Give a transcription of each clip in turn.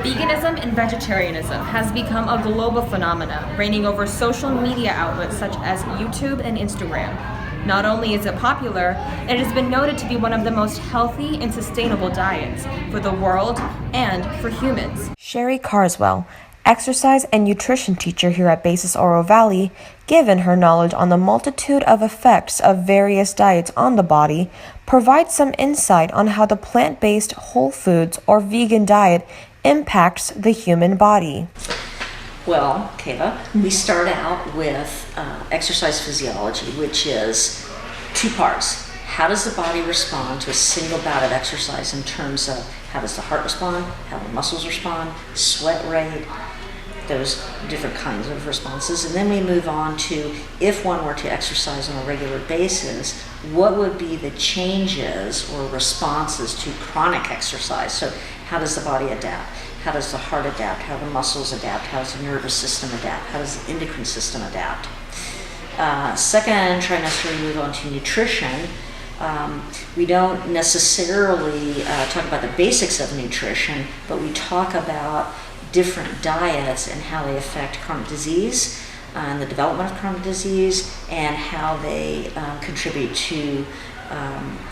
Veganism and vegetarianism has become a global phenomenon, reigning over social media outlets such as YouTube and Instagram. Not only is it popular, it has been noted to be one of the most healthy and sustainable diets for the world and for humans. Sherry Carswell, exercise and nutrition teacher here at Basis Oro Valley, given her knowledge on the multitude of effects of various diets on the body, provides some insight on how the plant-based whole foods or vegan diet impacts the human body. Well, Kayla, we start out with exercise physiology, which is two parts. How does the body respond to a single bout of exercise in terms of how does the heart respond, how the muscles respond, sweat rate, those different kinds of responses. And then we move on to, if one were to exercise on a regular basis, what would be the changes or responses to chronic exercise? So how does the body adapt? How does the heart adapt? How do the muscles adapt? How does the nervous system adapt? How does the endocrine system adapt? Second trimester, we move on to nutrition. We don't necessarily talk about the basics of nutrition, but we talk about different diets and how they affect chronic disease and the development of chronic disease and how they contribute to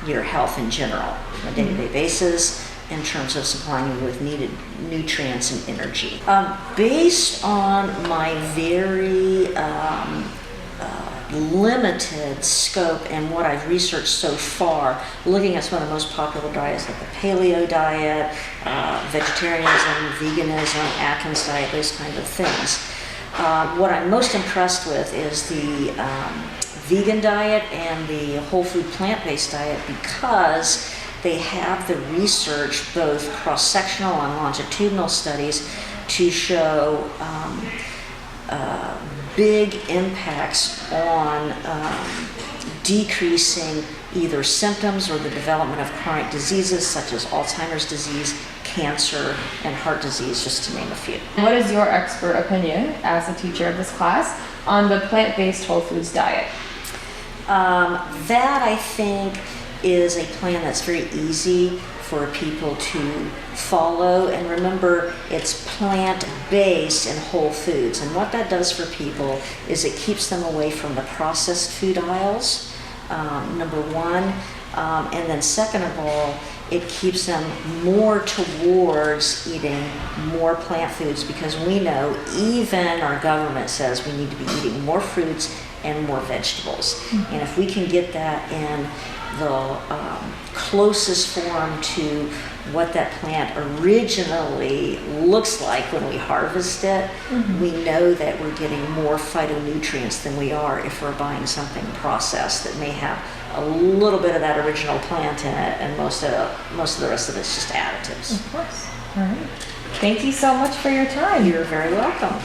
your health in general on a day-to-day basis in terms of supplying you with needed nutrients and energy. Based on my very limited scope and what I've researched so far, looking at some of the most popular diets like the paleo diet, vegetarianism, veganism, Atkins diet, those kind of things. What I'm most impressed with is the vegan diet and the whole food plant-based diet because they have the research, both cross-sectional and longitudinal studies, to show big impacts on decreasing either symptoms or the development of chronic diseases such as Alzheimer's disease, cancer, and heart disease, just to name a few. What is your expert opinion as a teacher of this class on the plant-based whole foods diet? That, I think, is a plan that's very easy for people to follow. And remember, it's plant-based and whole foods. And what that does for people is it keeps them away from the processed food aisles, number one. And then second of all, it keeps them more towards eating more plant foods because we know even our government says we need to be eating more fruits and more vegetables. And if we can get that in the closest form to what that plant originally looks like when we harvest it, we know that we're getting more phytonutrients than we are if we're buying something processed that may have a little bit of that original plant in it, and most of the rest of it's just additives. Of course. All right. Thank you so much for your time. You're very welcome.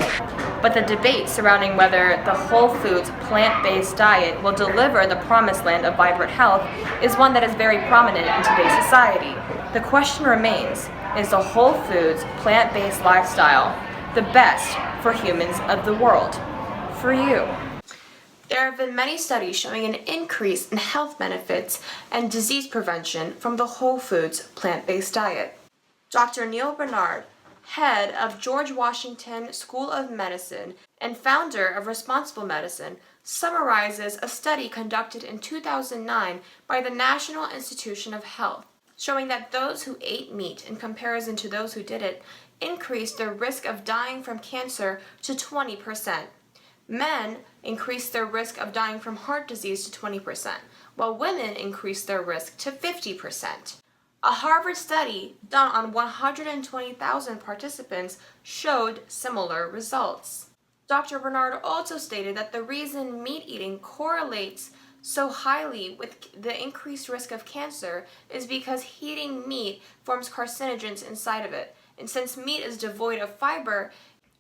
But the debate surrounding whether the whole foods plant-based diet will deliver the promised land of vibrant health is one that is very prominent in today's society. The question remains, is the whole foods plant-based lifestyle the best for humans of the world? For you. There have been many studies showing an increase in health benefits and disease prevention from the whole foods plant-based diet. Dr. Neal Barnard, head of George Washington School of Medicine and founder of Responsible Medicine, summarizes a study conducted in 2009 by the National Institution of Health, showing that those who ate meat in comparison to those who didn't increased their risk of dying from cancer to 20%. Men increased their risk of dying from heart disease to 20%, while women increased their risk to 50%. A Harvard study done on 120,000 participants showed similar results. Dr. Barnard also stated that the reason meat eating correlates so highly with the increased risk of cancer is because eating meat forms carcinogens inside of it, and since meat is devoid of fiber,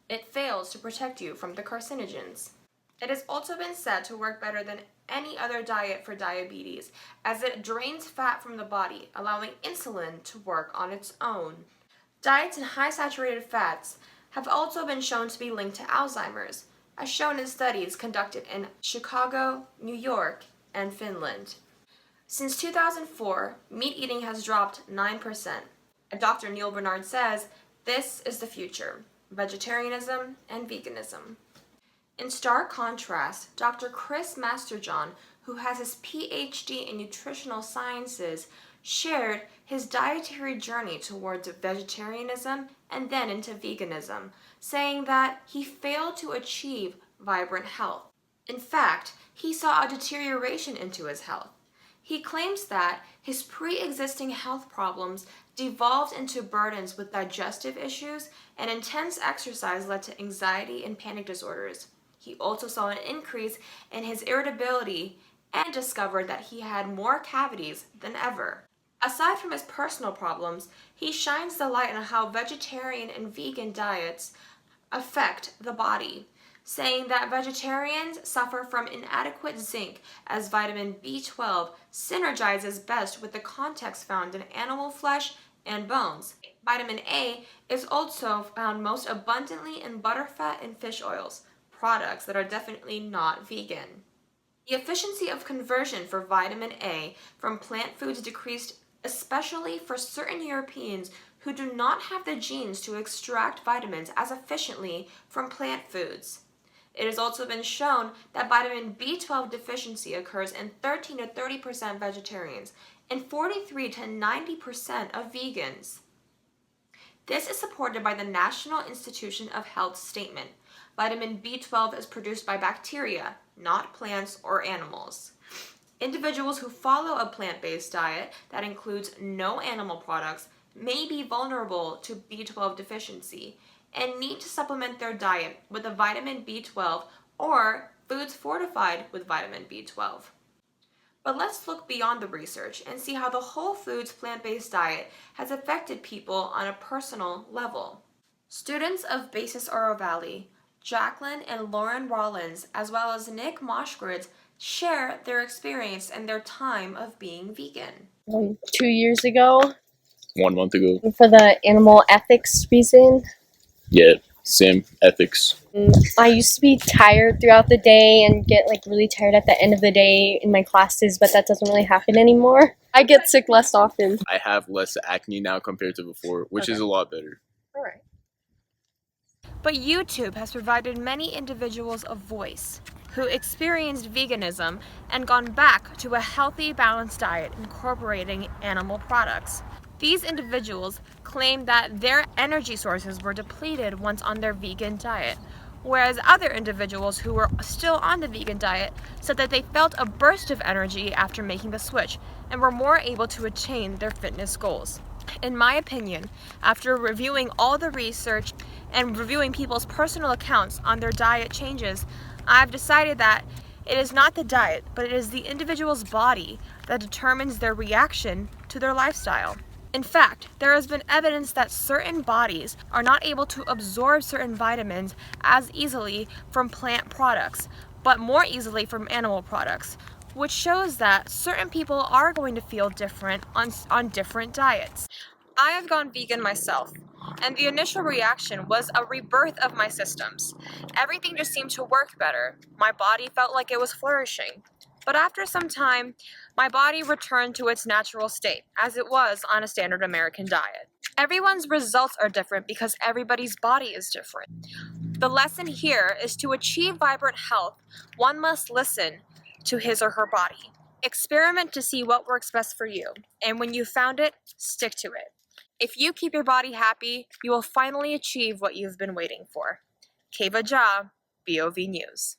it fails to protect you from the carcinogens. It has also been said to work better than any other diet for diabetes, as it drains fat from the body, allowing insulin to work on its own. Diets in high saturated fats have also been shown to be linked to Alzheimer's, as shown in studies conducted in Chicago, New York, and Finland. Since 2004, meat eating has dropped 9%. And Dr. Neal Barnard says This is the future: vegetarianism and veganism. In stark contrast, Dr. Chris Masterjohn, who has his PhD in nutritional sciences, shared his dietary journey towards vegetarianism and then into veganism, saying that he failed to achieve vibrant health. In fact, he saw a deterioration into his health. He claims that his pre-existing health problems devolved into burdens with digestive issues, and intense exercise led to anxiety and panic disorders. He also saw an increase in his irritability and discovered that he had more cavities than ever. Aside from his personal problems, he shines the light on how vegetarian and vegan diets affect the body, saying that vegetarians suffer from inadequate zinc as vitamin B12 synergizes best with the context found in animal flesh and bones. Vitamin A is also found most abundantly in butterfat and fish oils, products that are definitely not vegan. The efficiency of conversion for vitamin A from plant foods decreased, especially for certain Europeans who do not have the genes to extract vitamins as efficiently from plant foods. It has also been shown that vitamin B12 deficiency occurs in 13 to 30% vegetarians and 43 to 90% of vegans. This is supported by the National Institution of Health statement. Vitamin B12 is produced by bacteria, not plants or animals. Individuals who follow a plant-based diet that includes no animal products may be vulnerable to B12 deficiency and need to supplement their diet with a vitamin B12 or foods fortified with vitamin B12. But let's look beyond the research and see how the whole foods plant-based diet has affected people on a personal level. Students of Basis Oro Valley, Jacqueline and Lauren Rollins, as well as Nick Moshgridz, share their experience and their time of being vegan. 2 years ago 1 month ago. for the animal ethics reason. Yeah, same ethics. I used to be tired throughout the day and get really tired at the end of the day in my classes, but that doesn't really happen anymore. I get sick less often. I have less acne now compared to before, which is a lot better. All right. But YouTube has provided many individuals a voice who experienced veganism and gone back to a healthy, balanced diet incorporating animal products. These individuals claim that their energy sources were depleted once on their vegan diet, whereas other individuals who were still on the vegan diet said that they felt a burst of energy after making the switch and were more able to attain their fitness goals. In my opinion, after reviewing all the research and reviewing people's personal accounts on their diet changes, I've decided that it is not the diet, but it is the individual's body that determines their reaction to their lifestyle. In fact, there has been evidence that certain bodies are not able to absorb certain vitamins as easily from plant products, but more easily from animal products, which shows that certain people are going to feel different on different diets. I have gone vegan myself, and the initial reaction was a rebirth of my systems. Everything just seemed to work better. My body felt like it was flourishing. But after some time, my body returned to its natural state, as it was on a standard American diet. Everyone's results are different because everybody's body is different. The lesson here is to achieve vibrant health, one must listen to his or her body. Experiment to see what works best for you, and when you've found it, stick to it. If you keep your body happy, you will finally achieve what you've been waiting for. Keva Ja, BOV News.